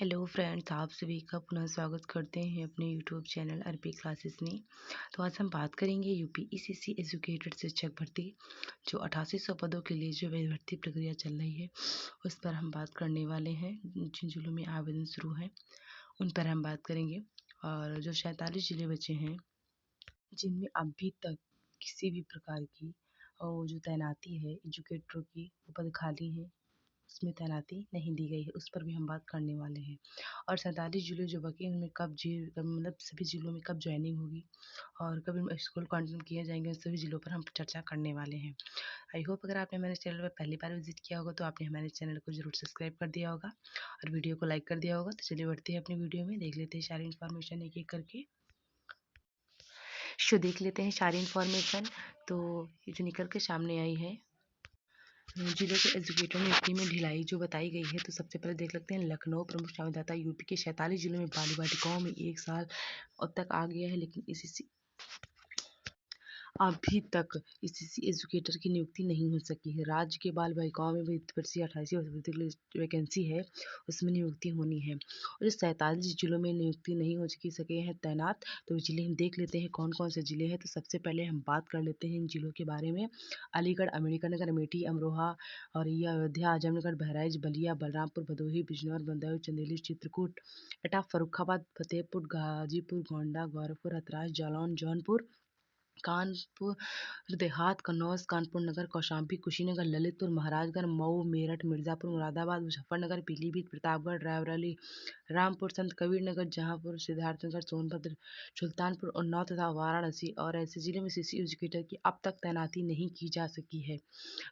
Hello friends, आप सभी का पुनः स्वागत करते हैं अपने यूट्यूब चैनल अरबी क्लासेस में। तो आज हम बात करेंगे यूपी ईसीसी एजुकेटेड शिक्षक भर्ती जो 8800 पदों के लिए जो भर्ती प्रक्रिया चल रही है उस पर हम बात करने वाले हैं। जिन जिलों में आवेदन शुरू है उन पर हम बात करेंगे। और जो 47 जिले बचे हैं जिनमें अभी तक किसी भी प्रकार की और जो तैनाती है एजुकेटरों की वो पद खाली है, उसमें तैनाती नहीं दी गई है, उस पर भी हम बात करने वाले हैं। और 47 जिले जो बचे हैं उनमें मतलब सभी जिलों में कब ज्वाइनिंग होगी और कब स्कूल कंटिन्यू किए जाएंगे, उन सभी जिलों पर हम चर्चा करने वाले हैं। आई होप अगर आपने हमारे चैनल पर पहली बार विजिट किया होगा तो आपने हमारे चैनल को जरूर सब्सक्राइब कर दिया होगा और वीडियो को लाइक कर दिया होगा। तो चलिए बढ़ते हैं अपनी वीडियो में, देख लेते हैं सारी इन्फॉर्मेशन एक एक करके। देख लेते हैं सारी इन्फॉर्मेशन। तो ये जो निकल के सामने आई है जिलों के एजुकेटर नियुक्ति में ढिलाई जो बताई गई है, तो सबसे पहले देख लेते हैं लखनऊ प्रमुख संवाददाता यूपी के 47 जिलों में बाल बालिकाओं में 1 साल अब तक आ गया है, लेकिन इसी अभी तक इसी एजुकेटर की नियुक्ति नहीं हो सकी है। राज्य के बाल बालिकाओं में वित्त वर्ष 28 वैकेंसी है, उसमें नियुक्ति होनी है। और जो 47 जिलों में नियुक्ति नहीं हो सके हैं तैनात, तो जिले हम देख लेते हैं कौन कौन से जिले हैं। तो सबसे पहले हम बात कर लेते हैं इन जिलों के बारे में। अलीगढ़, अम्बेडकर नगर, अमेठी, अमरोहा, औरैया, अयोध्या, आजमगढ़, बहराइच, बलिया, बलरामपुर, भदोही, बिजनौर, बदायूं, चंदेली, चित्रकूट, एटा, फर्रुखाबाद, फतेहपुर, गाजीपुर, गोंडा, गोरखपुर, हथरास, जालौन, जौनपुर, कानपुर देहात, कन्नौज, कानपुर नगर, कौशाम्बी, कुशीनगर, ललितपुर, महाराजगंज, मऊ, मेरठ, मिर्जापुर, मुरादाबाद, मुजफ्फरनगर, पीलीभीत, प्रतापगढ़, रायबरेली, रामपुर, संत कबीर नगर, जहांपुर, सिद्धार्थनगर, सोनभद्र, सुल्तानपुर, उन्नाव तथा वाराणसी और ऐसे जिले में सीसी एजुकेटर की अब तक तैनाती नहीं की जा सकी है।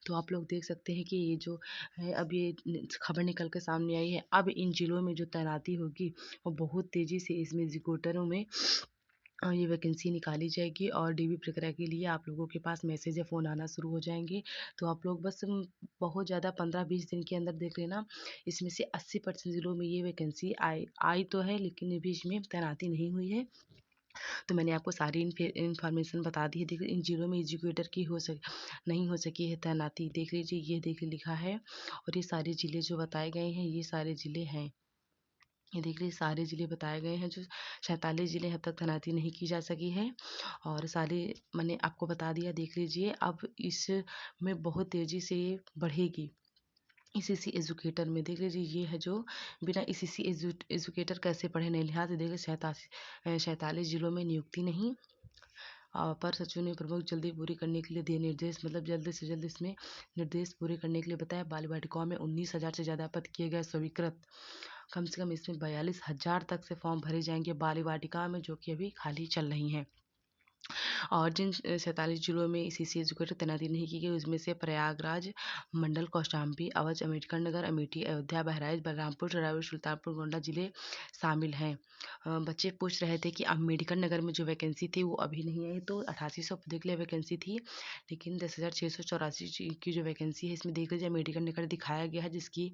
तो आप लोग देख सकते हैं कि ये जो है अब ये खबर निकल के सामने आई है। अब इन जिलों में जो तैनाती होगी वो बहुत तेज़ी से इसमें एजुकेटरों में ये वैकेंसी निकाली जाएगी और डीबी प्रक्रिया के लिए आप लोगों के पास मैसेज या फ़ोन आना शुरू हो जाएंगे। तो आप लोग बस बहुत ज़्यादा 15-20 दिन के अंदर देख लेना। इसमें से 80% ज़िलों में ये वैकेंसी आई तो है, लेकिन अभी इसमें तैनाती नहीं हुई है। तो मैंने आपको सारी इन्फॉर्मेशन बता दी है। देखिए इन जिलों में एजुकेटर की नहीं हो सकी है तैनाती, देख लीजिए, ये देखिए लिखा है। और ये सारे ज़िले जो बताए गए हैं ये सारे ज़िले हैं। ये देख लीजिए सारे ज़िले बताए गए हैं जो 47 ज़िले अब तक तैनाती नहीं की जा सकी है। और सारे मैंने आपको बता दिया, देख लीजिए। अब इसमें बहुत तेज़ी से बढ़ेगी ईसीसी एजुकेटर में। देख लीजिए ये है जो बिना ईसीसी एजुकेटर कैसे पढ़े नहीं लिहाज देखिए 47 जिलों में नियुक्ति नहीं। पर सचिव ने प्रमुख जल्दी पूरी करने के लिए दिए निर्देश, मतलब जल्दी से जल्द इसमें निर्देश पूरे करने के लिए बताया। बाल बालिकाओं में 19,000 से ज़्यादा पद किए गए स्वीकृत। कम से कम इसमें 42,000 तक से फॉर्म भरे जाएंगे बाल बालिका में, जो कि अभी खाली चल रही हैं। और जिन 47 जिलों में सीसी एजुकेटर तैनाती नहीं की गई उसमें से प्रयागराज मंडल, कौशाम्बी, अवध, अम्बेडकर नगर, अमेठी, अयोध्या, बहराइच, बलरामपुर, रायपुर, सुल्तानपुर, गोंडा जिले शामिल हैं। बच्चे पूछ रहे थे कि अम्बेडकर नगर में जो वैकेंसी थी वो अभी नहीं आई, तो 8800 पदों के लिए वैकेंसी थी, लेकिन 10,684 की जो वैकेंसी है इसमें देख लीजिए अम्बेडकर नगर दिखाया गया है, जिसकी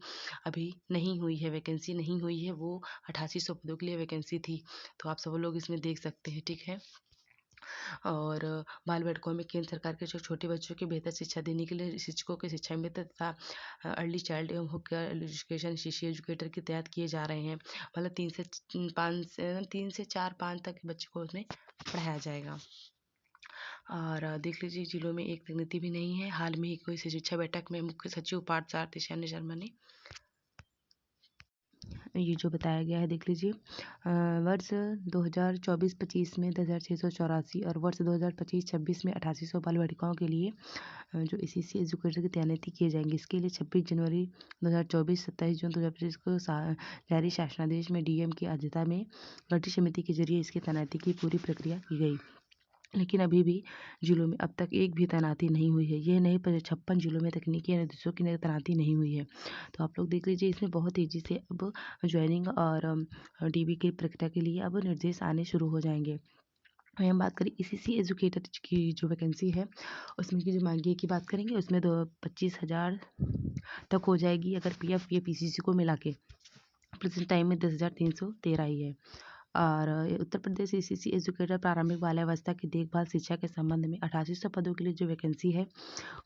अभी नहीं हुई है, वैकेंसी नहीं हुई है, वो 8800 पदों के लिए वैकेंसी थी। तो आप सब लोग इसमें देख सकते हैं, ठीक है। और बाल बालिकाओं में केंद्र सरकार के जो छोटे बच्चों की बेहतर शिक्षा देने के लिए शिक्षकों की शिक्षा में तथा अर्ली चाइल्ड एवं होकर एजुकेशन शिशु एजुकेटर की तैयार किए जा रहे हैं। मतलब 3 से 4-5 तक के बच्चे को उसमें पढ़ाया जाएगा। और देख लीजिए जिलों में एक नीति भी नहीं है। हाल में ही कोई शिक्षा बैठक में मुख्य सचिव पार्थ सारथी शर्मा ने ये जो बताया गया है, देख लीजिए वर्ष 2024-25 में 10,684 और वर्ष 2025-26 में 8,800 बाल बालिकाओं के लिए जो ईसीसी एजुकेटर की तैनाती किए जाएंगे। इसके लिए 26 जनवरी 2024, 27 जून 2025 को जारी शासनादेश में डीएम की अध्यक्षता में गठित समिति के जरिए इसकी तैनाती की पूरी प्रक्रिया की गई, लेकिन अभी भी जिलों में अब तक एक भी तैनाती नहीं हुई है। ये नहीं, 56 जिलों में तकनीकी निर्देशों की तैनाती नहीं हुई है। तो आप लोग देख लीजिए इसमें बहुत तेज़ी से अब ज्वाइनिंग और डीबी की प्रक्रिया के लिए अब निर्देश आने शुरू हो जाएंगे। वहीं हम बात करें ईसीसी एजुकेटर की जो वैकेंसी है उसमें की जो मांगी की बात करेंगे, उसमें 25,000 तक हो जाएगी अगर पीएफ या पीसीसी को मिला के। प्रेजेंट टाइम में 10,313 ही है। और उत्तर प्रदेश ईसीसी एजुकेटर प्रारंभिक बाल्यावस्था की देखभाल शिक्षा के संबंध में 8800 पदों के लिए जो वैकेंसी है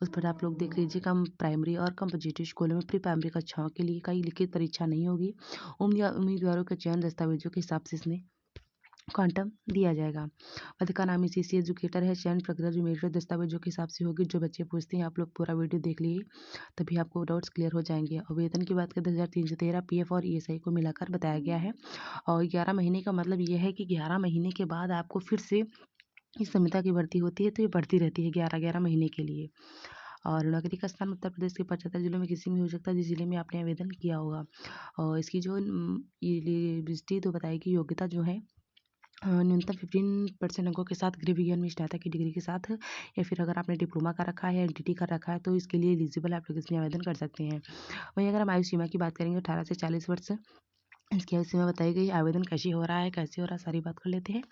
उस पर आप लोग देख लीजिए। कम प्राइमरी और कम्पिटिटिव स्कूलों में प्री प्राइमरी कक्षाओं के लिए कई लिखित परीक्षा नहीं होगी। उम्मीदवारों के चयन दस्तावेजों के हिसाब से इसमें क्वांटम दिया जाएगा। पद का नाम ईसीसी एजुकेटर है। चयन प्रक्रिया जो मेरिट दस्तावेजों के हिसाब से होगी। जो बच्चे पूछते हैं आप लोग पूरा वीडियो देख लीजिए, तभी आपको डाउट्स क्लियर हो जाएंगे। और वेतन की बात करें 10,313 पीएफ और ईएसआई को मिलाकर बताया गया है। और 11 महीने का मतलब ये है कि 11 महीने के बाद आपको फिर से इस संविदा की भर्ती होती है, तो ये बढ़ती रहती है 11-11 महीने के लिए। और नौकरी का स्थान उत्तर प्रदेश के 75 जिलों में किसी में हो सकता है जिस जिले में आपने आवेदन किया होगा। और इसकी जो एलिजिबिलिटी तो बताएगी, योग्यता जो है न्यूनतम 15% अंकों के साथ गृह विज्ञान में स्नातक की डिग्री के साथ, या फिर अगर आपने डिप्लोमा कर रखा है या एनटीटी कर रखा है तो इसके लिए एलिजिबल आप लोग इसमें आवेदन कर सकते हैं। वहीं अगर हम आयु सीमा की बात करेंगे 18 से 40 वर्ष इसकी आयु सीमा बताई गई। आवेदन कैसे हो रहा है, कैसे हो रहा है, सारी बात कर लेते हैं।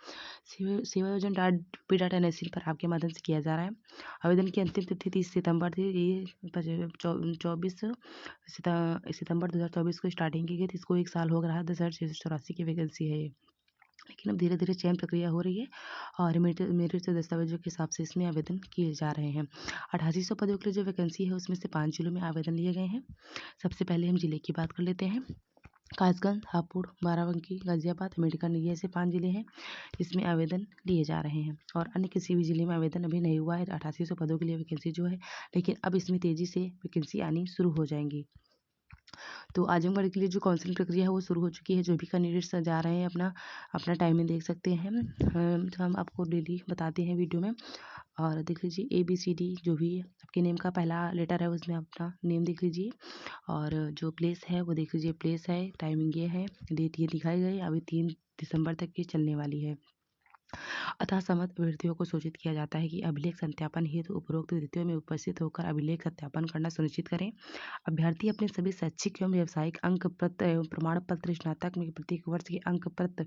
सेवा योजना pdata.nic पर आपके माध्यम से किया जा रहा है। आवेदन की अंतिम तिथि 30 सितंबर थी। ये 24 सितंबर 2024 को स्टार्टिंग की गई थी। इसको 1 साल हो रहा है। 10,684 की वैकेंसी है ये। लेकिन अब धीरे धीरे चयन प्रक्रिया हो रही है और मेरिट से दस्तावेजों के हिसाब से इसमें आवेदन किए जा रहे हैं। 8800 पदों के लिए जो वैकेंसी है उसमें से 5 जिलों में आवेदन लिए गए हैं। सबसे पहले हम जिले की बात कर लेते हैं। कासगंज, हापुड़, बाराबंकी, गाजियाबाद, मेडिकल, ये ऐसे 5 जिले हैं जिसमें आवेदन लिए जा रहे हैं। और अन्य किसी भी जिले में आवेदन अभी नहीं हुआ है 8800 पदों के लिए वैकेंसी जो है, लेकिन अब इसमें तेज़ी से वैकेंसी आनी शुरू हो जाएंगी। तो आजमगढ़ के लिए जो काउंसलिंग प्रक्रिया है वो शुरू हो चुकी है। जो भी कैंडिडेट्स जा रहे हैं अपना अपना टाइमिंग देख सकते हैं। हम आपको डेली बताते हैं वीडियो में। और देख लीजिए ABCD जो भी आपके नेम का पहला लेटर है उसमें अपना नेम देख लीजिए। और जो प्लेस है वो देख लीजिए, प्लेस है, टाइमिंग ये है, डेट ये दिखाई गई। अभी 3 दिसंबर तक ये चलने वाली है। अतः समस्त अभ्यर्थियों को सूचित किया जाता है कि अभिलेख सत्यापन हेतु उपरोक्त तिथियों में उपस्थित होकर अभिलेख सत्यापन करना सुनिश्चित करें। अभ्यर्थी अपने सभी शैक्षिक एवं व्यावसायिक अंक पत्र एवं प्रमाण पत्र, स्नातक में प्रत्येक वर्ष के अंक पत्र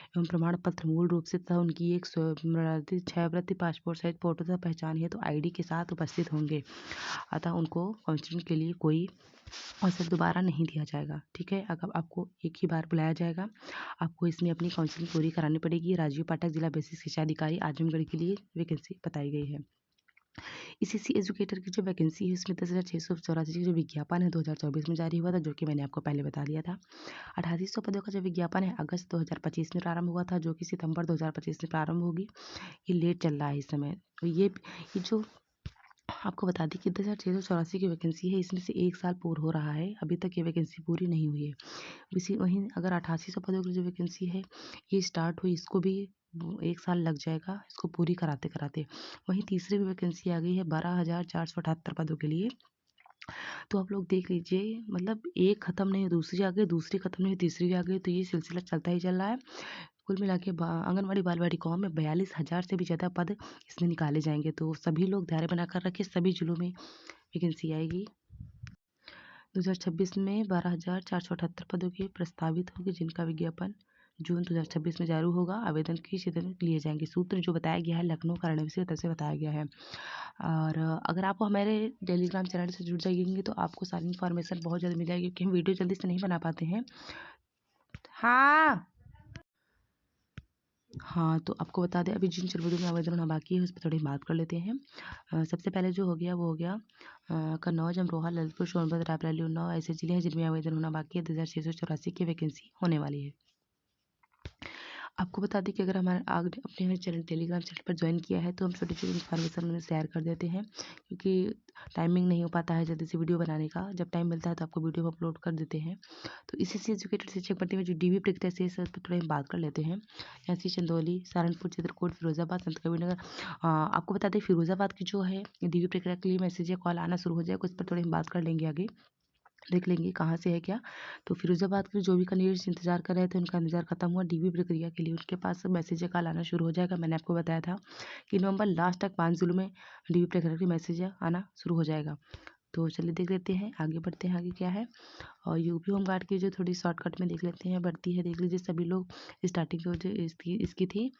एवं प्रमाण पत्र मूल रूप से तथा उनकी एक स्वनिर्धारित छायाप्रति, पासपोर्ट साइज फोटो तथा पहचान हेतु ID के साथ उपस्थित होंगे। अतः उनको काउंसलिंग के लिए कोई अवसर दोबारा नहीं दिया जाएगा। ठीक है, अगर आपको एक ही बार बुलाया जाएगा। आपको इसमें अपनी काउंसलिंग पूरी करानी पड़ेगी। राजीव पाठक जिला बेसिक शिक्षा अधिकारी आजमगढ़ के लिए वैकेंसी बताई गई है। ईसीसी एजुकेटर की जो वैकेंसी है उसमें 10,684 की जो विज्ञापन है 2024 में जारी हुआ था, जो कि मैंने आपको पहले बता दिया था। 8800 पदों का जो विज्ञापन है अगस्त 2025 में प्रारंभ हुआ था, जो कि सितंबर 2025 में प्रारंभ होगी। ये लेट चल रहा है इस समय। तो ये जो आपको बता दें कि 10,684 की वैकेंसी है, इसमें से 1 साल पूर्ण हो रहा है, अभी तक ये वैकेंसी पूरी नहीं हुई है। वहीं अगर 8800 पदों की जो वैकेंसी है ये स्टार्ट हुई, इसको भी 1 साल लग जाएगा इसको पूरी कराते कराते। वहीं तीसरी भी वैकेंसी आ गई है 12,478 पदों के लिए। तो आप लोग देख लीजिए, मतलब एक ख़त्म नहीं है दूसरी आ गई, दूसरी ख़त्म नहीं है तीसरी आ गई, तो ये सिलसिला चलता ही चल रहा है। कुल मिला के आंगनबाड़ी बालवाटिकाओं में 42,000 से भी ज़्यादा पद इसमें निकाले जाएंगे। तो सभी लोग धैर्य बनाकर रखें, सभी जिलों में वैकेंसी आएगी। 2026 में 12,478 पदों की प्रस्तावित होगी, जिनका विज्ञापन जून 2026 में जारी होगा। आवेदन की सितंबर लिए जाएंगे। सूत्र जो बताया गया है लखनऊ वाराणसी की तरफ से बताया गया है। और अगर आप हमारे टेलीग्राम चैनल से जुड़ जाएंगे तो आपको सारी इन्फॉर्मेशन बहुत जल्दी मिल जाएगी, क्योंकि हम वीडियो जल्दी से नहीं बना पाते हैं। हाँ, तो आपको बता दें अभी जिन जनपदों में आवेदन होना बाकी है उस पर थोड़ी बात कर लेते हैं। सबसे पहले जो हो गया वो हो गया कन्नौज, अमरोहा, ललितपुर, सोनभद्र, रायबरेली, उन्नाव ऐसे जिले हैं जिनमें आवेदन होना बाकी है। 10,684 की वैकेंसी होने वाली है। आपको बता दें कि अगर हमारे अपने चैनल टेलीग्राम चैनल पर ज्वाइन किया है तो हम छोटी छोटी इन्फॉर्मेशन उन्हें शेयर कर देते हैं, क्योंकि टाइमिंग नहीं हो पाता है जल्दी से वीडियो बनाने का। जब टाइम मिलता है तो आपको वीडियो अपलोड कर देते हैं। तो इसी एजुकेटेड शिक्षक भर्ती में जो DV प्रक्रिया से इस पर थोड़ी हम बात कर लेते हैं। झांसी, चंदौली, सहारनपुर, चित्रकूट, फिरोजाबाद, संत कबीरनगर। आपको बता दें फिरोजाबाद की जो है DV प्रक्रिया के लिए मैसेज या कॉल आना शुरू हो जाएगा, उस पर थोड़ी हम बात कर लेंगे आगे, देख लेंगे कहाँ से है क्या। तो फिरोजाबाद के जो भी कैंडिडेट्स इंतजार कर रहे थे उनका इंतजार खत्म हुआ। DV प्रक्रिया के लिए उनके पास मैसेज कॉल आना शुरू हो जाएगा। मैंने आपको बताया था कि नवंबर लास्ट तक 5 जिलों में DV प्रक्रिया के मैसेज आना शुरू हो जाएगा। तो चलिए देख लेते हैं, आगे बढ़ते हैं, आगे क्या है। और यूपी होमगार्ड की जो थोड़ी शॉर्टकट में देख लेते हैं, बढ़ती है, देख लीजिए सभी लोग। स्टार्टिंग जो इसकी थी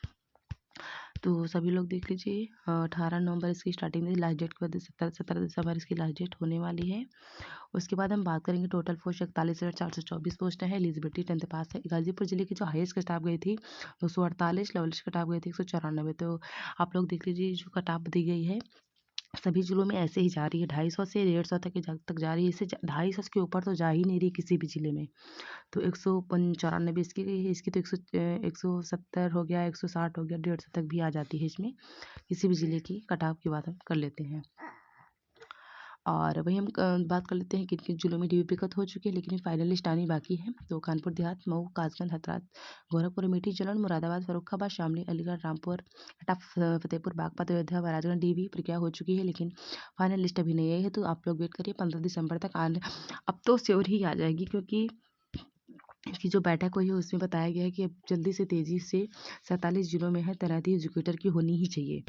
तो सभी लोग देख लीजिए, 18 नवंबर इसकी स्टार्टिंग थी, लास्ट डेट के बाद 17 दिसंबर इसकी लास्ट डेट होने वाली है। उसके बाद हम बात करेंगे टोटल पोस्ट 41,424 पोस्ट है। एलिजिबिलिटी 10th पास है। गाजीपुर जिले की जो हाईएस्ट कटाप गई थी 248, लेवलिस्ट कटाप गई थी 194। तो आप लोग देख लीजिए जो कटाप दी गई है सभी जिलों में ऐसे ही जा रही है, 250 से 150 तक जा रही है। इससे 250 के ऊपर तो जा ही नहीं रही किसी भी जिले में। तो 195 इसकी गई है, इसकी तो 170 हो गया, 160 हो गया, 150 तक भी आ जाती है इसमें। किसी भी जिले की कटाप की बात हम कर लेते हैं। और वही हम बात कर लेते हैं किन किन जिलों में डीवीपी कट हो चुकी है, लेकिन फाइनल लिस्ट आनी बाकी है। तो कानपुर देहात, मऊ, कासगंज, हथरास, गोरखपुर, अमेठी, जालौन, मुरादाबाद, फर्रुखाबाद, शामली, अलीगढ़, रामपुर, एटा, फतेहपुर, बागपत, अयोध्या, महाराजगंज डीवी प्रक्रिया हो चुकी है, लेकिन फाइनल लिस्ट अभी नहीं आई है। तो आप लोग वेट करिए 15 दिसंबर तक आने, अब तो श्योर ही आ जाएगी, क्योंकि इसकी जो बैठक हुई है उसमें बताया गया है कि अब जल्दी से तेज़ी से 47 जिलों में है तैनाती एजुकेटर की होनी ही चाहिए।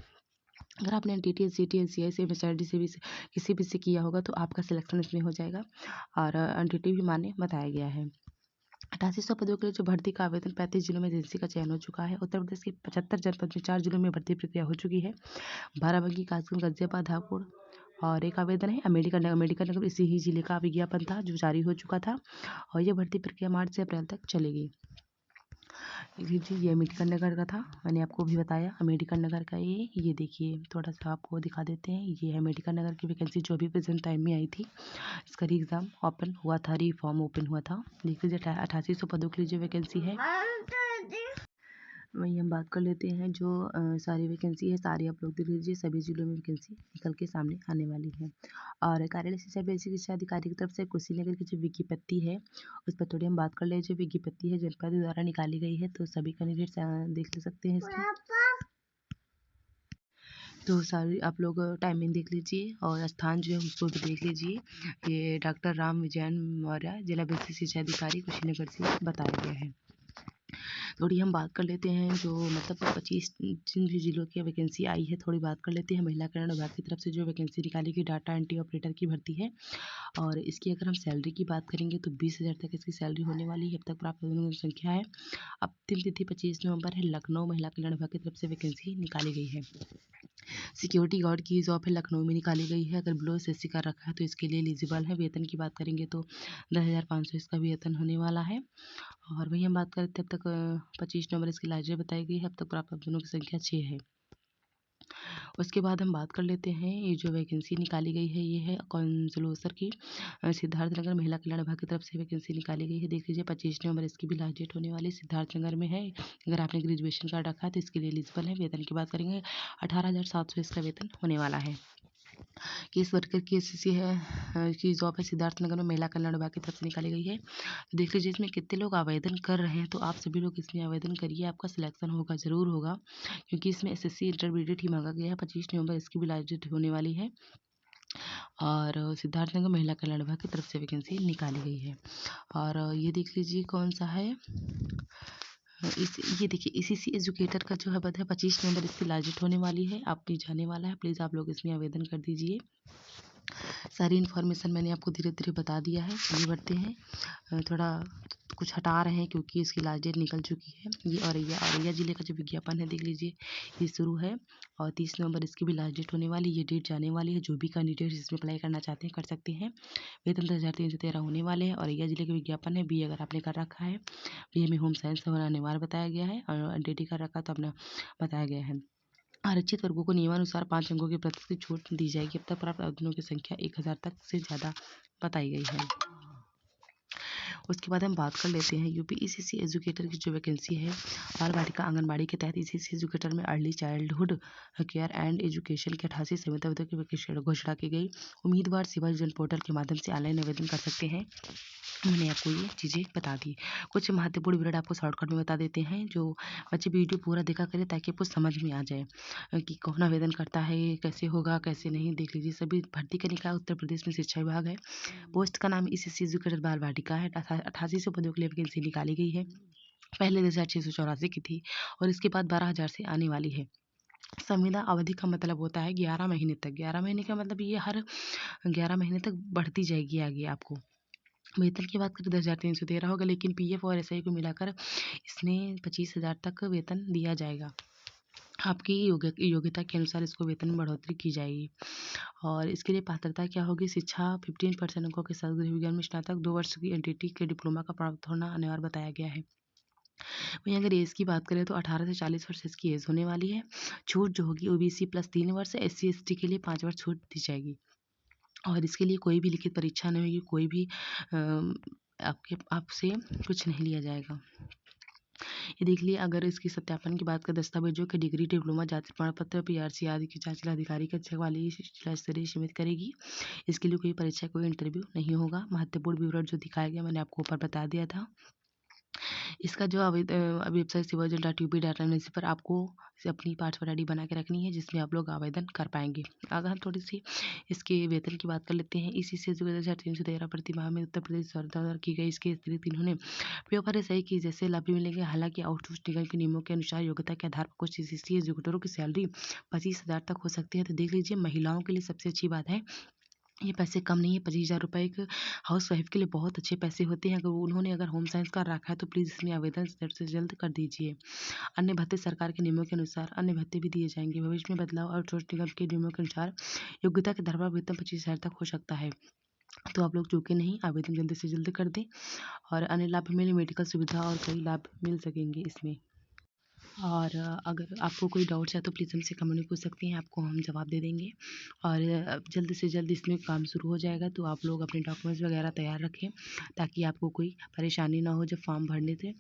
अगर आपने एनटीटीएस, सीटीएस, सीआईएसएफ, एमएसआरडी से भी किसी भी से किया होगा तो आपका सिलेक्शन इसमें हो जाएगा। और एनटीटी भी मान्य बताया गया है। 8800 पदों के लिए जो भर्ती का आवेदन 35 जिलों में एजेंसी का चयन हो चुका है। उत्तर प्रदेश के 75 जनपद में 4 जिलों में भर्ती प्रक्रिया हो चुकी है। बाराबंकी, कासगंज, गाजियाबाद, हापुड़ और एक आवेदन है अमेरिका नगर इसी ही जिले का विज्ञापन था जो जारी हो चुका था। और ये भर्ती प्रक्रिया मार्च से अप्रैल तक चलेगी। जी, ये अम्बेडकर नगर का था, मैंने आपको भी बताया अम्बेडकर नगर का। ये देखिए थोड़ा सा आपको दिखा देते हैं। ये है अम्बेडकर नगर की वैकेंसी जो अभी प्रेजेंट टाइम में आई थी। इसका री एग्ज़ाम ओपन हुआ था, री फॉर्म ओपन हुआ था। देख लीजिए 8800 पदों के लिए जो वैकेंसी है। वहीं हम बात कर लेते हैं जो सारी वैकेंसी है, सारी आप लोग देख लीजिए, सभी जिलों में वैकेंसी निकल के सामने आने वाली है। और कार्यालय शिक्षा बेसिक शिक्षा अधिकारी की तरफ से कुशीनगर की जो विज्ञप्ति है उस पर थोड़ी हम बात कर ले। जो विज्ञप्ति है जनपद द्वारा निकाली गई है, तो सभी कैंडिडेट्स देख ले सकते हैं इसकी। तो सारी आप लोग टाइमिंग देख लीजिए और स्थान जो है उसको भी देख लीजिए। ये डॉक्टर राम विजयन मौर्य, जिला बेसिक शिक्षा अधिकारी कुशीनगर से बताया गया है। थोड़ी हम बात कर लेते हैं जो मतलब 25 जिन भी जिलों की वैकेंसी आई है, थोड़ी बात कर लेते हैं। महिला कल्याण विभाग की तरफ से जो वैकेंसी निकाली गई डाटा एंट्री ऑपरेटर की भर्ती है। और इसकी अगर हम सैलरी की बात करेंगे तो 20,000 तक इसकी सैलरी होने वाली है। अब तक प्राप्त आवेदनों की संख्या है, अंतिम तिथि 25 नवंबर है। लखनऊ महिला कल्याण विभाग की तरफ से वैकेंसी निकाली गई है। सिक्योरिटी गार्ड की जॉब है, लखनऊ में निकाली गई है। अगर बिलो एसएससी का रखा है तो इसके लिए एलिजिबल है। वेतन की बात करेंगे तो 10,500 इसका वेतन होने वाला है। और वही हम बात करते हैं, अब तक 25 नवंबर इसकी लास्ट डेट बताई गई है। अब तक प्राप्त आवेदनों की संख्या 6 है। उसके बाद हम बात कर लेते हैं, ये जो वैकेंसी निकाली गई है ये है काउंसलर की। सिद्धार्थनगर महिला कल्याण विभाग की तरफ से वैकेंसी निकाली गई है। देख लीजिए 25 नवंबर इसकी भी लास्ट डेट होने वाली है। सिद्धार्थनगर में है। अगर आपने ग्रेजुएशन कार्ड रखा है तो इसके लिए एलिजिबल है। वेतन की बात करेंगे 18,700 इसका वेतन होने वाला है। केस वर्कर की एसएससी है की जॉब है, सिद्धार्थनगर में महिला कल्याण विभाग की तरफ से निकाली गई है। तो देख लीजिए इसमें कितने लोग आवेदन कर रहे हैं, तो आप सभी लोग इसमें आवेदन करिए, आपका सिलेक्शन होगा, ज़रूर होगा, क्योंकि इसमें एसएससी इंटरमीडिएट ही मांगा गया है। 25 नवंबर इसकी भी लास्ट डेट होने वाली है। और सिद्धार्थनगर महिला कल्याण विभाग की तरफ से वैकेंसी निकाली गई है। और ये देख लीजिए कौन सा है, ये देखिए ईसीसी एजुकेटर का जो है पद है 25 नवंबर इसकी लास्ट डेट होने वाली है। आप भी जाने वाला है, प्लीज़ आप लोग इसमें आवेदन कर दीजिए। सारी इन्फॉर्मेशन मैंने आपको धीरे धीरे बता दिया है। आगे बढ़ते हैं, थोड़ा कुछ हटा रहे हैं क्योंकि इसकी लास्ट डेट निकल चुकी है। ये औरैया जिले का जो विज्ञापन है देख लीजिए, ये शुरू है और 30 नवंबर इसकी भी लास्ट डेट होने वाली है। ये डेट जाने वाली है। जो भी कैंडिडेट इसमें अप्लाई करना चाहते हैं कर सकते हैं। वेतन 10,313 होने वाले हैं। औरैया जिले के विज्ञापन है। बी अगर आपने कर रखा है, बी में होम साइंस होना अनिवार्य बताया गया है और एनटीटी कर रखा तो अपना बताया गया है। आरक्षित वर्गों को नियमानुसार 5 अंकों की प्रतिशत छूट दी जाएगी। अब तक प्राप्त आवेदनों की संख्या 1000 तक से ज़्यादा बताई गई है। उसके बाद हम बात कर लेते हैं यूपी ईसीसी एजुकेटर की जो वैकेंसी है, बाल बालिका आंगनबाड़ी के तहत ईसीसी एजुकेटर में early childhood care and education के 88 संविदा पदों की वैकेंसी घोषणा की गई। उम्मीदवार सिविल जन पोर्टल के माध्यम से ऑनलाइन आवेदन कर सकते हैं। मैंने आपको ये चीज़ें बता दी। कुछ महत्वपूर्ण विवरण आपको शॉर्टकट में बता देते हैं, जो बच्चे वीडियो पूरा देखा करें ताकि आपको समझ में आ जाए कि कौन आवेदन करता है, कैसे होगा कैसे नहीं। देख लीजिए सभी भर्ती का निकाय उत्तर प्रदेश में शिक्षा विभाग है। पोस्ट का नाम ईसीसी एजुकेटर बाल बालिका है। 8800 पदों के लिए वैकेंसी निकाली गई है। पहले 10,684 की थी और इसके बाद 12,000 से आने वाली है। संविदा अवधि का मतलब होता है 11 महीने तक। 11 महीने का मतलब ये हर 11 महीने तक बढ़ती जाएगी आगे आपको। वेतन की बात करें 10,313 होगा, लेकिन पीएफ और एसआई को मिलाकर इसमें 25,000 तक वेतन दिया जाएगा। आपकी योग्यता के अनुसार इसको वेतन में बढ़ोतरी की जाएगी। और इसके लिए पात्रता क्या होगी? शिक्षा 15% अंकों के साथ गृह विज्ञान में स्नातक 2 वर्ष की एनटीटी के डिप्लोमा का प्राप्त होना अनिवार्य बताया गया है। वहीं अगर एज की बात करें तो 18 से 40 वर्ष इसकी एज होने वाली है। छूट जो होगी ओबीसी प्लस 3 वर्ष, एससी एसटी के लिए 5 वर्ष छूट दी जाएगी। और इसके लिए कोई भी लिखित परीक्षा नहीं होगी, कोई भी आपसे कुछ नहीं लिया जाएगा। ये देख लिए अगर इसकी सत्यापन की बात करें, दस्तावेजों के डिग्री, डिप्लोमा, जाति प्रमाण पत्र, पीआरसी आदि की जांच जिलाधिकारी के चेक वाली जिला स्तरीय सीमित करेगी। इसके लिए कोई परीक्षा, कोई इंटरव्यू नहीं होगा। महत्वपूर्ण विवरण जो दिखाया गया मैंने आपको ऊपर बता दिया था। इसका जो वेबसाइट civil.up.in पर आपको अपनी पासवर्ड आईडी बना के रखनी है, जिसमें आप लोग आवेदन कर पाएंगे। अगर हम थोड़ी सी इसके वेतन की बात कर लेते हैं, इसी से जो 313 प्रति माह में उत्तर प्रदेश द्वारा की गई, इसके अतिरिक्त इन्होंने पेपर सही की जैसे लाभ भी मिलेंगे। हालांकि आउटसोर्स निगम के नियमों के अनुसार योग्यता के आधार पर कुछ एग्जीक्यूटिवों की सैलरी 25,000 तक हो सकती है। तो देख लीजिए, महिलाओं के लिए सबसे अच्छी बात है, ये पैसे कम नहीं है। 25,000 रुपये एक हाउस वाइफ के लिए बहुत अच्छे पैसे होते हैं। अगर होम साइंस का रखा है तो प्लीज़ इसमें आवेदन जल्द से जल्द कर दीजिए। अन्य भत्ते सरकार के नियमों के अनुसार अन्य भत्ते भी दिए जाएंगे। भविष्य में बदलाव आउटसोर्स निगम के नियमों के अनुसार योग्यता के आधार पर वेतन 25,000 तक हो सकता है। तो आप लोग चूके नहीं, आवेदन जल्दी से जल्द कर दें। और अन्य लाभ मिले, मेडिकल सुविधा और कई लाभ मिल सकेंगे इसमें। और अगर आपको कोई डाउट्स है तो प्लीज़ हमसे कमेंट में पूछ सकते हैं, आपको हम जवाब दे देंगे। और जल्द से जल्द इसमें काम शुरू हो जाएगा, तो आप लोग अपने डॉक्यूमेंट्स वगैरह तैयार रखें, ताकि आपको कोई परेशानी ना हो जब फॉर्म भरने से।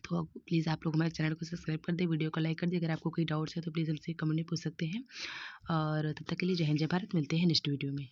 तो प्लीज़ आप लोग हमारे चैनल को सब्सक्राइब कर दें, वीडियो को लाइक कर दें। अगर आपको कोई डाउट्स है तो प्लीज़ हमसे कमेंट में पूछ सकते हैं। और तब तक के लिए जय हिंद, जय भारत। मिलते हैं नेक्स्ट वीडियो में।